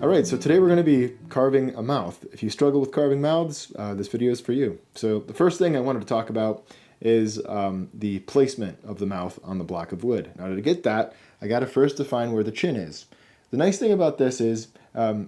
Alright, so today we're going to be carving a mouth. If you struggle with carving mouths, this video is for you. So the first thing I wanted to talk about is the placement of the mouth on the block of wood. Now to get that, I got to first define where the chin is. The nice thing about this is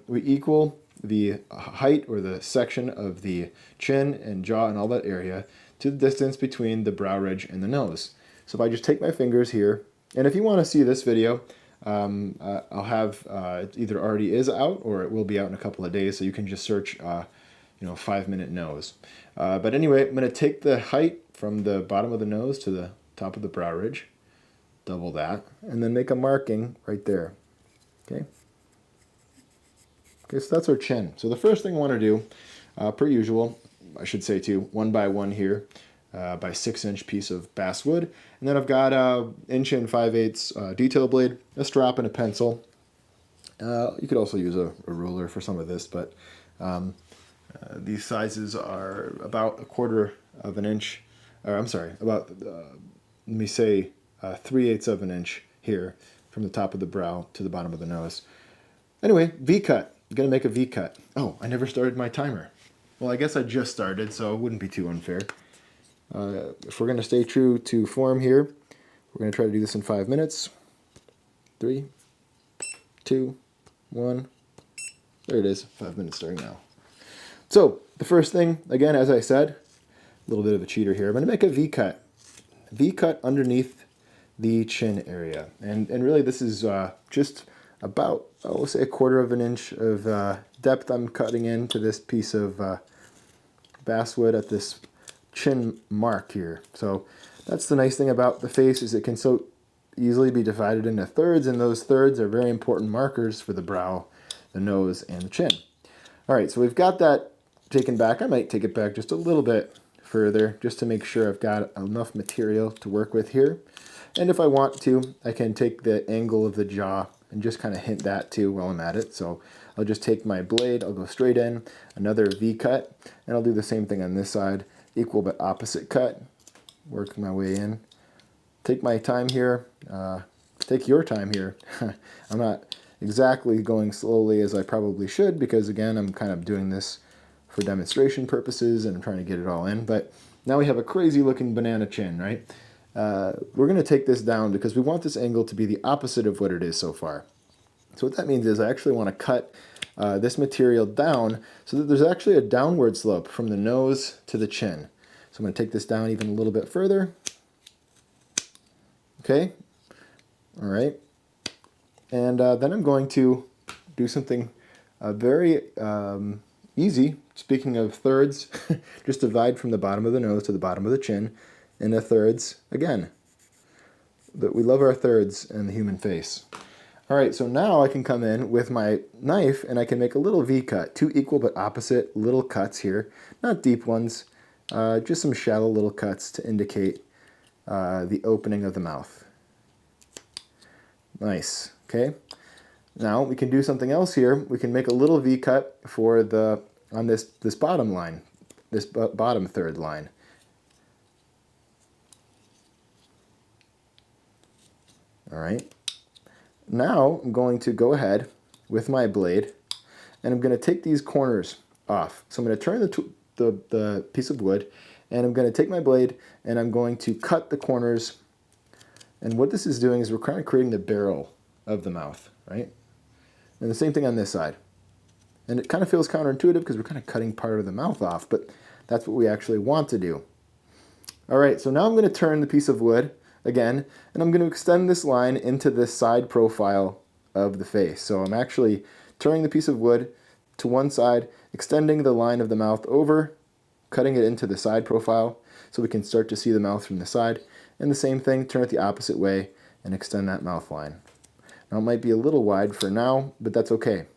we equal the height or the section of the chin and jaw and all that area to the distance between the brow ridge and the nose. So if I just take my fingers here, and if you want to see this video, I'll have it either already is out or it will be out in a couple of days, so you can just search 5-minute nose. But anyway, I'm going to take the height from the bottom of the nose to the top of the brow ridge, double that, and then make a marking right there. Okay, so that's our chin. So the first thing I want to do, per usual, I should say too, 1 by 1 here, by 6-inch piece of basswood, and then I've got a 1 5/8 detail blade, a strap, and a pencil. You could also use a ruler for some of this, but these sizes are about 1/4 of an inch, or I'm sorry, about let me say 3/8 of an inch here from the top of the brow to the bottom of the nose. Anyway, V-cut. I'm gonna make a V-cut. Oh, I never started my timer. Well, I guess I just started, so it wouldn't be too unfair. If we're going to stay true to form here, we're going to try to do this in 5 minutes. 3, 2, 1. There it is. 5 minutes starting now. So the first thing, again, as I said, a little bit of a cheater here. I'm going to make a V-cut. V-cut underneath the chin area. And really this is just about, we'll say 1/4 of an inch of depth I'm cutting into this piece of basswood at this chin mark here. So that's the nice thing about the face, is it can so easily be divided into thirds, and those thirds are very important markers for the brow, the nose, and the chin. Alright, so we've got that taken back. I might take it back just a little bit further just to make sure I've got enough material to work with here. And if I want to, I can take the angle of the jaw and just kind of hint that too while I'm at it. So I'll just take my blade, I'll go straight in, another V-cut, and I'll do the same thing on this side. Equal but opposite cut, work my way in. Take my time here, take your time here. I'm not exactly going slowly as I probably should, because again, I'm kind of doing this for demonstration purposes and I'm trying to get it all in. But now we have a crazy looking banana chin, right? We're going to take this down because we want this angle to be the opposite of what it is so far. So what that means is I actually want to cut this material down so that there's actually a downward slope from the nose to the chin. So I'm going to take this down even a little bit further. Okay, all right. And then I'm going to do something very easy. Speaking of thirds, just divide from the bottom of the nose to the bottom of the chin into thirds again. But we love our thirds in the human face. Alright, so now I can come in with my knife and I can make a little V-cut. 2 equal but opposite little cuts here. Not deep ones, just some shallow little cuts to indicate the opening of the mouth. Nice, okay? Now we can do something else here. We can make a little V-cut for on this bottom line, this bottom third line. Alright. Now I'm going to go ahead with my blade and I'm going to take these corners off. So I'm going to turn the piece of wood and I'm going to take my blade and I'm going to cut the corners. And what this is doing is we're kind of creating the barrel of the mouth, right? And the same thing on this side. And it kind of feels counterintuitive because we're kind of cutting part of the mouth off, but that's what we actually want to do. Alright, so now I'm going to turn the piece of wood again, and I'm going to extend this line into this side profile of the face. So I'm actually turning the piece of wood to one side, extending the line of the mouth over, cutting it into the side profile so we can start to see the mouth from the side. And the same thing, turn it the opposite way and extend that mouth line. Now it might be a little wide for now, but that's okay.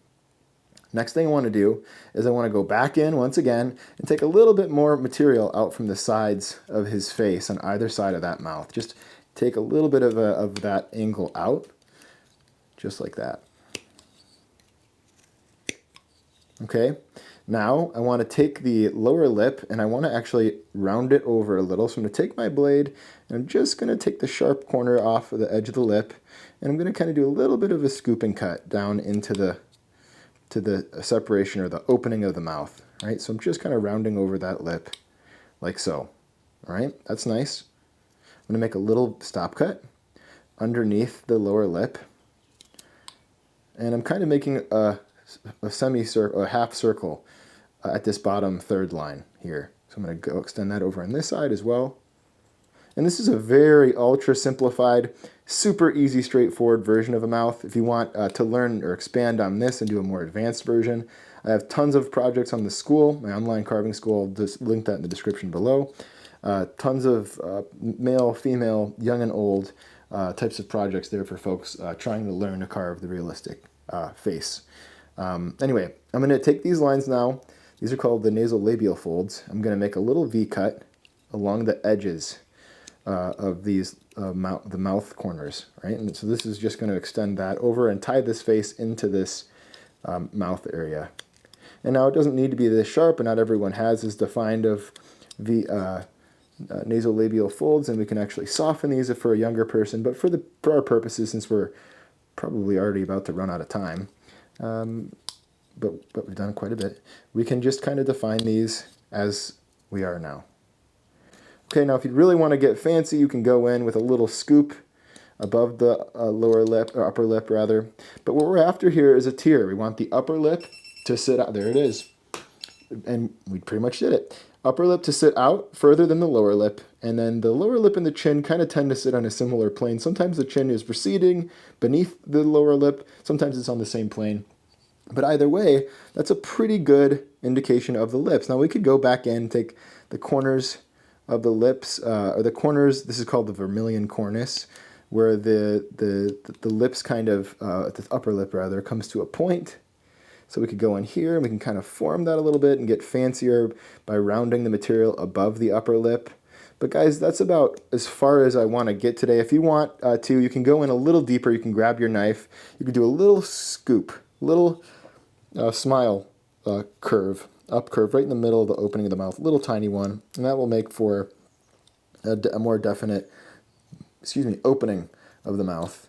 Next thing I want to do is I want to go back in once again and take a little bit more material out from the sides of his face on either side of that mouth. Just take a little bit of that angle out, just like that. Okay, now I want to take the lower lip and I want to actually round it over a little. So I'm going to take my blade and I'm just going to take the sharp corner off of the edge of the lip and I'm going to kind of do a little bit of a scooping cut down into the to the separation or the opening of the mouth, right? So I'm just kind of rounding over that lip like so, all right? That's nice. I'm gonna make a little stop cut underneath the lower lip, and I'm kind of making a semicircle, a half circle at this bottom third line here. So I'm gonna go extend that over on this side as well. And this is a very ultra simplified, super easy, straightforward version of a mouth. If you want to learn or expand on this and do a more advanced version, I have tons of projects on the school, my online carving school. I'll just link that in the description below. Tons of male, female, young and old types of projects there for folks trying to learn to carve the realistic face. Anyway, I'm going to take these lines now. These are called the nasolabial folds. I'm going to make a little V cut along the edges of these the mouth corners, right? And so this is just going to extend that over and tie this face into this mouth area. And now it doesn't need to be this sharp, and not everyone has as defined of the nasolabial folds, and we can actually soften these if for a younger person. But for our purposes, since we're probably already about to run out of time, but we've done quite a bit, we can just kind of define these as we are now. Okay, now if you really want to get fancy, you can go in with a little scoop above the lower lip, or upper lip rather. But what we're after here is a tier. We want the upper lip to sit out. There it is. And we pretty much did it. Upper lip to sit out further than the lower lip, and then the lower lip and the chin kind of tend to sit on a similar plane. Sometimes the chin is receding beneath the lower lip, sometimes it's on the same plane. But either way, that's a pretty good indication of the lips. Now we could go back in, take the corners of the lips, or the corners, this is called the vermilion cornice, where the lips kind of, the upper lip rather, comes to a point. So we could go in here and we can kind of form that a little bit and get fancier by rounding the material above the upper lip. But guys, that's about as far as I want to get today. If you want to, you can go in a little deeper. You can grab your knife. You can do a little scoop, little smile curve, up curve, right in the middle of the opening of the mouth, little tiny one. And that will make for a more definite, opening of the mouth.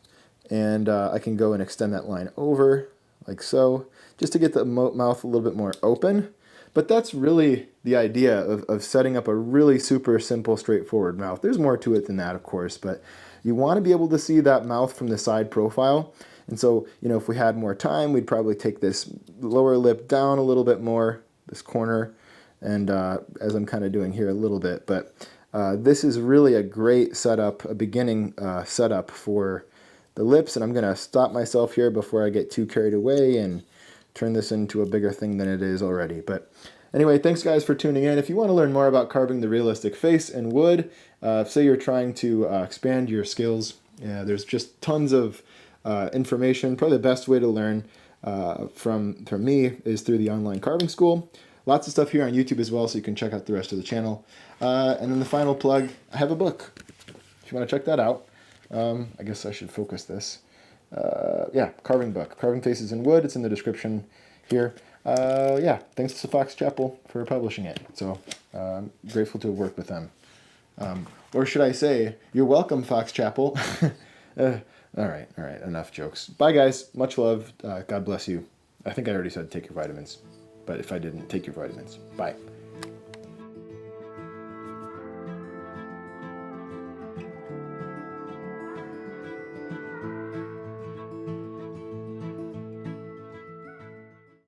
And I can go and extend that line over like so, just to get the mouth a little bit more open. But that's really the idea of setting up a really super simple, straightforward mouth. There's more to it than that, of course, but you want to be able to see that mouth from the side profile. And so, if we had more time, we'd probably take this lower lip down a little bit more, this corner, and as I'm kind of doing here a little bit. But this is really a great setup, a beginning setup for the lips, and I'm going to stop myself here before I get too carried away and turn this into a bigger thing than it is already. But anyway, thanks guys for tuning in. If you want to learn more about carving the realistic face in wood, say you're trying to expand your skills, there's just tons of information. Probably the best way to learn from me is through the online carving school. Lots of stuff here on YouTube as well, so you can check out the rest of the channel. And then the final plug, I have a book. If you want to check that out, I guess I should focus this. Carving book, Carving Faces in Wood. It's in the description here. Thanks to Fox Chapel for publishing it. So I'm grateful to have worked with them. Or should I say, you're welcome, Fox Chapel. All right, enough jokes. Bye, guys. Much love. God bless you. I think I already said take your vitamins, but if I didn't, take your vitamins. Bye.